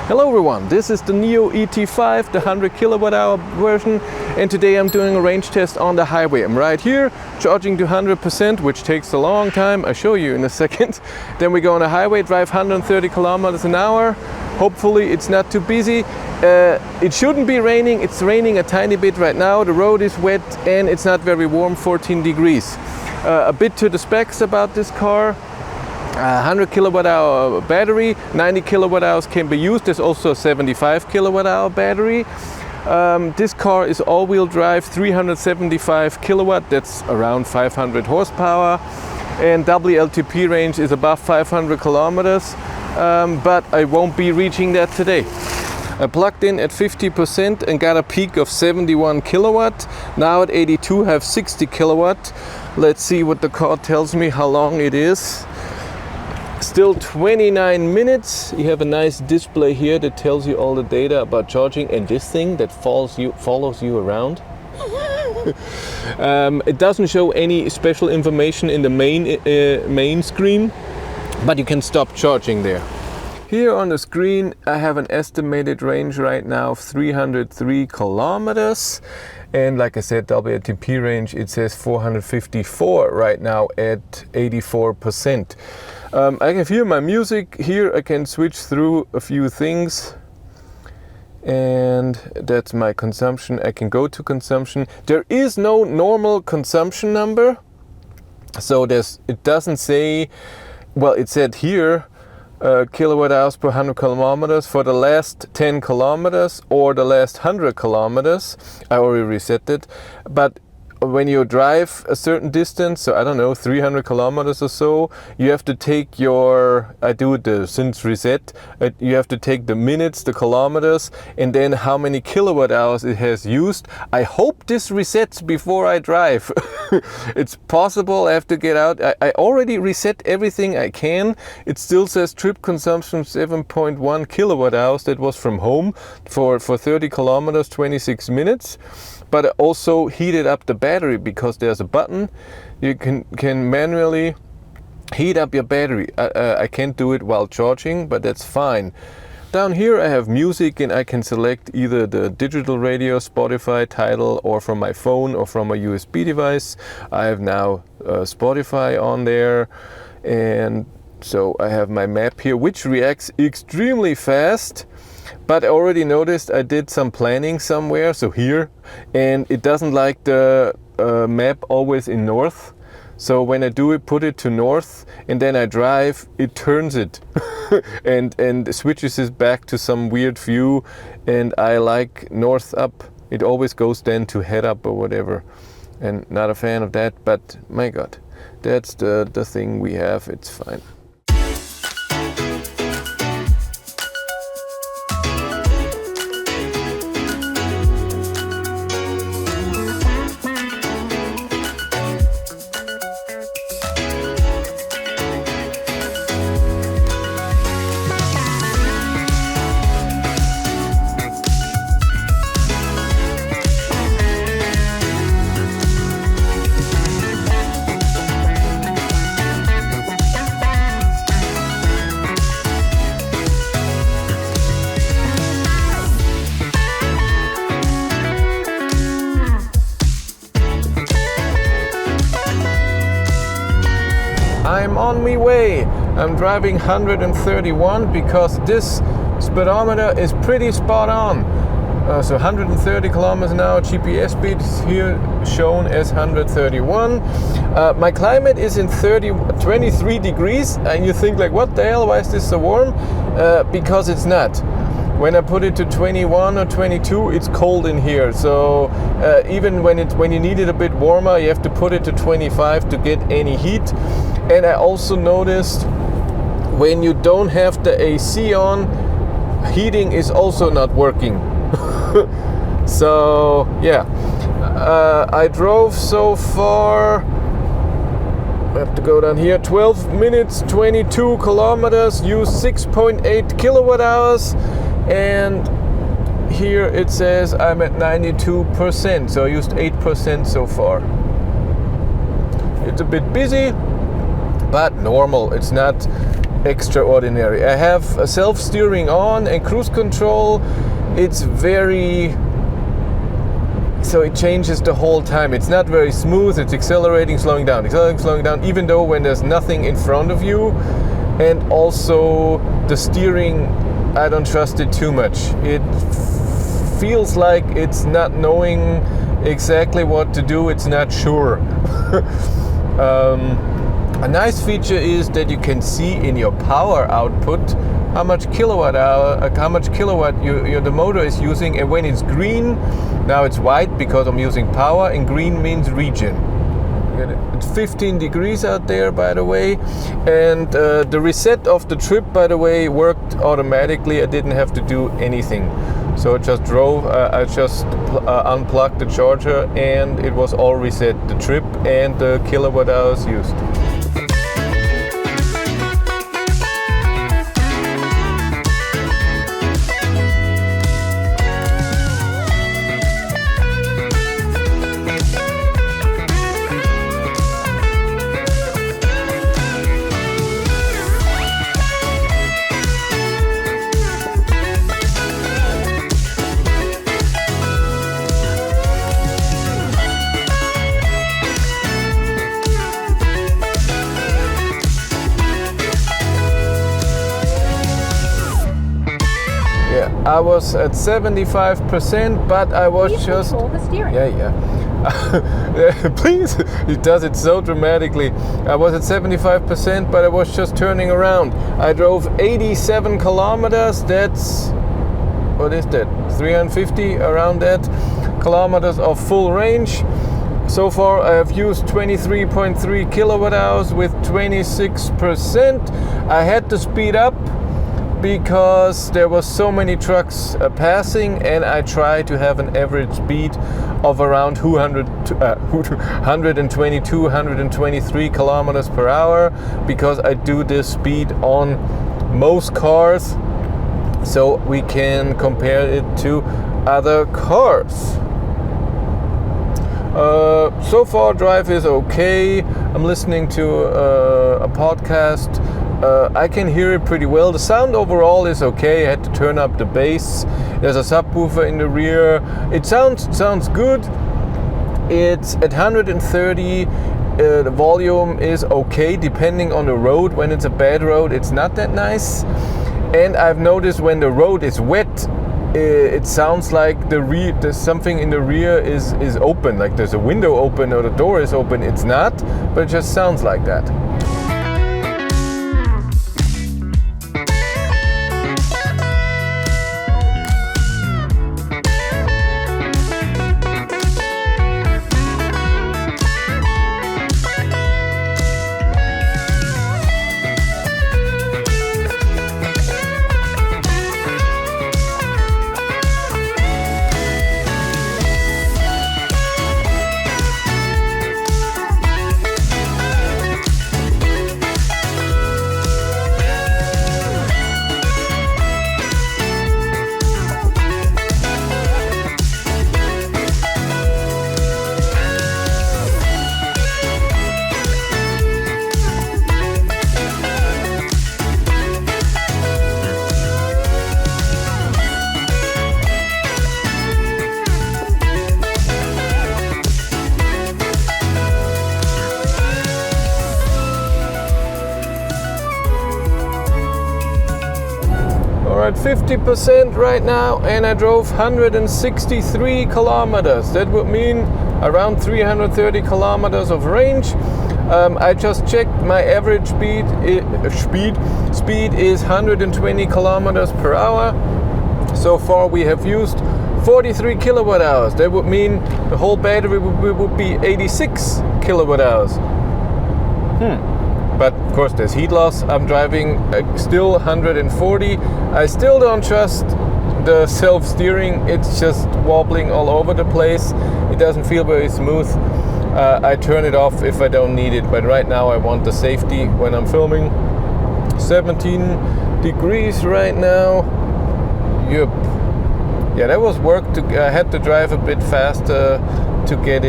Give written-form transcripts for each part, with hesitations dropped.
Hello everyone, this is the Nio ET5, the 100 kilowatt hour version, and today I'm doing a range test on the highway. I'm right here, charging to 100%, which takes a long time. I'll show you in a second. Then we go on the highway, drive 130 kilometers an hour. Hopefully it's not too busy. It shouldn't be raining. It's raining a tiny bit right now. The road is wet and it's not very warm, 14 degrees. A bit to the specs about this car. 100 kilowatt hour battery, 90 kilowatt hours can be used. There's also a 75 kilowatt hour battery. This car is all-wheel drive, 375 kilowatt, that's around 500 horsepower, and WLTP range is above 500 kilometers, but I won't be reaching that today. I plugged in at 50% and got a peak of 71 kilowatt. Now at 82 I have 60 kilowatt. Let's see what the car tells me how long it is. Still 29 minutes. You have a nice display here that tells you all the data about charging, and this thing that follows you around. It doesn't show any special information in the main screen, but you can stop charging there. Here on the screen I have an estimated range right now of 303 kilometers. And like I said, WLTP range, it says 454 right now at 84%. I can hear my music here. I can switch through a few things, and that's my consumption. I can go to consumption. There is no normal consumption number, so it doesn't say, well, it said here kilowatt hours per 100 kilometers for the last 10 kilometers or the last 100 kilometers. I already reset it, but when you drive a certain distance, so I don't know, 300 kilometers or so, you have to take your, I do the since reset, you have to take the minutes, the kilometers, and then how many kilowatt hours it has used. I hope this resets before I drive. It's possible. I have to get out. I already reset everything I can. It still says trip consumption 7.1 kilowatt hours. That was from home for 30 kilometers, 26 minutes. But I also heated up the battery because there's a button. You can manually heat up your battery. I can't do it while charging, but that's fine. Down here I have music, and I can select either the digital radio, Spotify, Tidal, or from my phone or from a USB device. I have now Spotify on there, and so I have my map here, which reacts extremely fast. But I already noticed I did some planning somewhere, so here, and it doesn't like the map always in north. So when I do it, put it to north, and then I drive, it turns it and switches it back to some weird view, and I like north up. It always goes then to head up or whatever, and not a fan of that, but my God, that's the thing we have, it's fine. I'm on my way. I'm driving 131 because this speedometer is pretty spot on. So 130 kilometers an hour, GPS speed is here shown as 131. My climate is in 23 degrees, and you think like, what the hell, why is this so warm? Because it's not. When I put it to 21 or 22, it's cold in here. So even when you need it a bit warmer, you have to put it to 25 to get any heat. And I also noticed when you don't have the AC on, heating is also not working. So yeah, I drove so far, I have to go down here, 12 minutes, 22 kilometers, used 6.8 kilowatt hours, and here it says I'm at 92%, so I used 8% so far. It's a bit busy, but normal. It's not extraordinary. I have self-steering on and cruise control. It's very, so it changes the whole time. It's not very smooth. It's accelerating, slowing down, even though when there's nothing in front of you. And also the steering, I don't trust it too much. It feels like it's not knowing exactly what to do. It's not sure. A nice feature is that you can see in your power output how much kilowatt the motor is using, and when it's green, now it's white because I'm using power, and green means regen. It's 15 degrees out there, by the way, and the reset of the trip, by the way, worked automatically. I didn't have to do anything, so it just drove. I just unplugged the charger and it was all reset, the trip and the kilowatt hours used. I was at 75%, but I was Please just... control the steering. Yeah. Please, it does it so dramatically. I was at 75%, but I was just turning around. I drove 87 kilometers. That's, what is that? 350, around that, kilometers of full range. So far I have used 23.3 kilowatt hours with 26%. I had to speed up because there was so many trucks passing, and I try to have an average speed of around 122, 123 kilometers per hour, because I do this speed on most cars, so we can compare it to other cars. So far drive is okay. I'm listening to a podcast. I can hear it pretty well. The sound overall is okay. I had to turn up the bass. There's a subwoofer in the rear. It sounds good. It's at 130. The volume is okay depending on the road. When it's a bad road, it's not that nice. And I've noticed when the road is wet, it sounds like there's something in the rear is open, like there's a window open or the door is open. It's not, but it just sounds like that. At 50% right now, and I drove 163 kilometers. That would mean around 330 kilometers of range. I just checked my average speed is 120 kilometers per hour. So far we have used 43 kilowatt hours. That would mean the whole battery would be 86 kilowatt hours. But of course there's heat loss. I'm driving still 140. I still don't trust the self-steering. It's just wobbling all over the place. It doesn't feel very smooth. I turn it off if I don't need it, but right now I want the safety when I'm filming. 17 degrees right now. Yep. Yeah, that was work. I had to drive a bit faster to get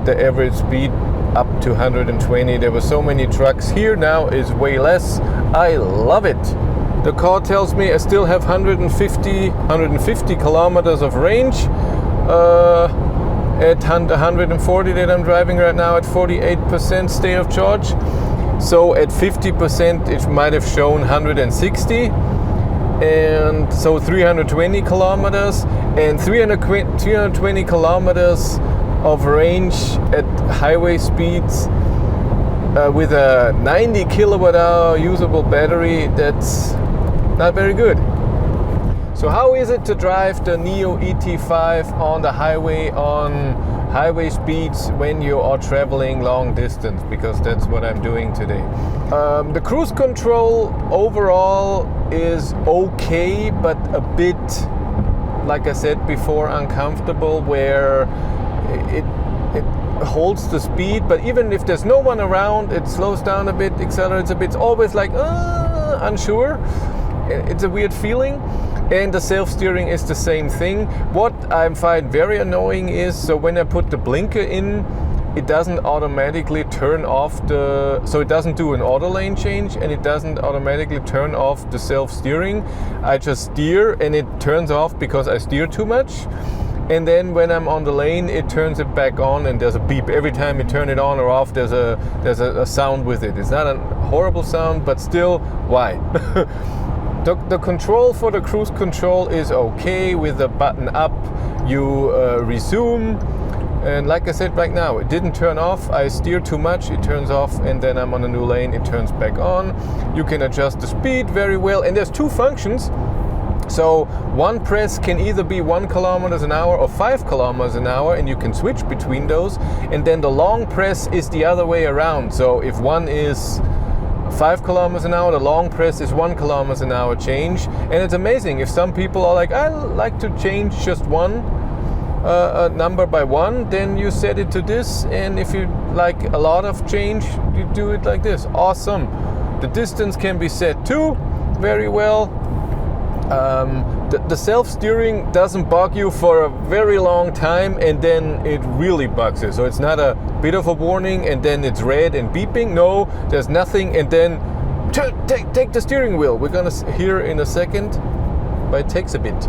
the average speed up to 120. There were so many trucks. Here now is way less. I love it. The car tells me I still have 150 kilometers of range at 140 that I'm driving right now at 48% state of charge. So at 50% it might have shown 160, and so 320 kilometers and 320 kilometers of range at highway speeds with a 90 kilowatt hour usable battery. That's not very good. So how is it to drive the Nio ET5 on the highway on highway speeds when you are traveling long distance? Because that's what I'm doing today. The cruise control overall is okay, but a bit, like I said before, uncomfortable, where it holds the speed, but even if there's no one around, it slows down a bit, accelerates a bit. It's always like unsure. It's a weird feeling. And the self-steering is the same thing. What I find very annoying is, so when I put the blinker in, it doesn't automatically turn off so it doesn't do an auto lane change, and it doesn't automatically turn off the self-steering. I just steer and it turns off because I steer too much. And then when I'm on the lane, it turns it back on, and there's a beep. Every time you turn it on or off, there's a sound with it. It's not a horrible sound, but still, why? The control for the cruise control is okay. With the button up, you resume. And like I said right now, it didn't turn off. I steer too much, it turns off, and then I'm on a new lane, it turns back on. You can adjust the speed very well. And there's two functions. So one press can either be 1 kilometers an hour or 5 kilometers an hour, and you can switch between those. And then the long press is the other way around. So if one is 5 kilometers an hour, the long press is 1 kilometers an hour change. And it's amazing if some people are like, I like to change just one number by one, then you set it to this. And if you like a lot of change, you do it like this. Awesome. The distance can be set too very well. The self-steering doesn't bug you for a very long time, and then it really bugs you. So it's not a bit of a warning and then it's red and beeping. No, there's nothing, and then take the steering wheel. We're gonna hear in a second, but it takes a bit.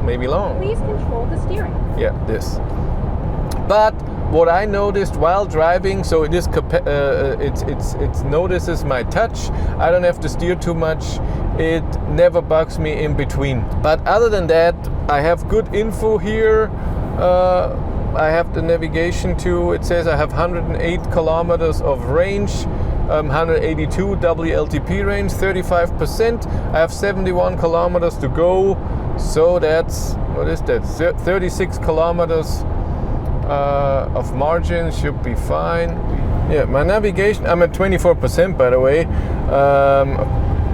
Maybe long. Please control the steering. Yeah, this. But what I noticed while driving, so it is it notices my touch. I don't have to steer too much. It never bugs me in between. But other than that, I have good info here. I have the navigation too. It says I have 108 kilometers of range, 182 WLTP range, 35%. I have 71 kilometers to go. So that's, what is that? 36 kilometers of margin should be fine. Yeah, my navigation, I'm at 24% by the way.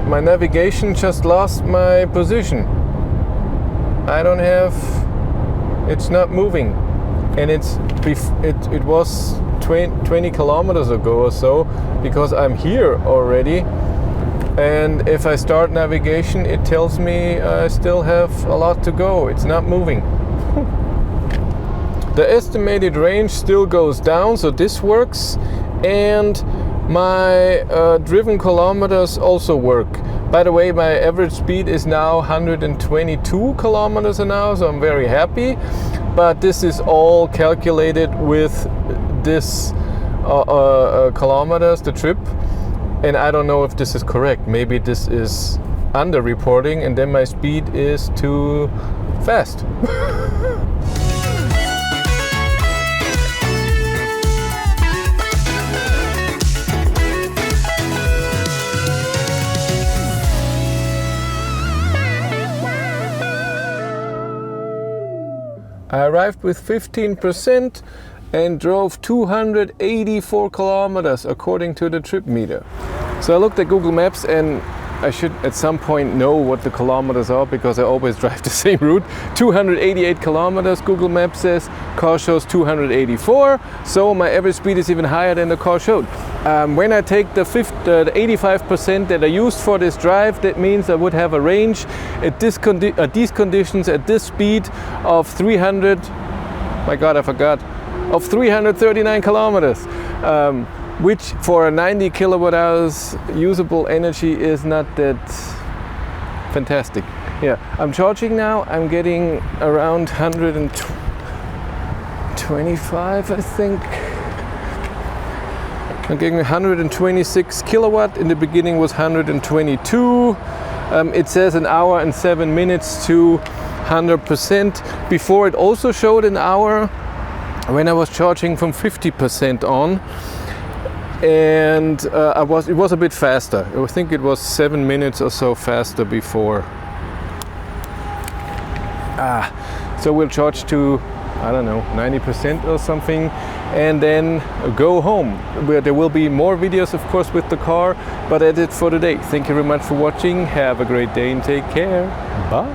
My navigation just lost my position. I don't have, it's not moving. And it was 20 kilometers ago or so, because I'm here already. And if I start navigation, it tells me I still have a lot to go. It's not moving. The estimated range still goes down, so this works. And my driven kilometers also work. By the way, my average speed is now 122 kilometers an hour, so I'm very happy. But this is all calculated with this kilometers, the trip. And I don't know if this is correct. Maybe this is under-reporting and then my speed is too fast. I arrived with 15% and drove 284 kilometers according to the trip meter. So I looked at Google Maps, and I should at some point know what the kilometers are because I always drive the same route. 288 kilometers, Google Maps says, car shows 284, so my average speed is even higher than the car showed. When I take the 85% that I used for this drive, that means I would have a range at these conditions, at this speed of 300, my God, I forgot, of 339 kilometers, which for a 90 kilowatt hours usable energy is not that fantastic. Yeah, I'm charging now. I'm getting around 125, I think. I'm getting 126 kilowatt. In the beginning was 122. It says an hour and 7 minutes to 100%. Before it also showed an hour when I was charging from 50% on, and it was a bit faster. I think it was 7 minutes or so faster before. So we'll charge to, I don't know, 90% or something, and then go home. There will be more videos, of course, with the car, but that's it for today. Thank you very much for watching. Have a great day and take care. Bye.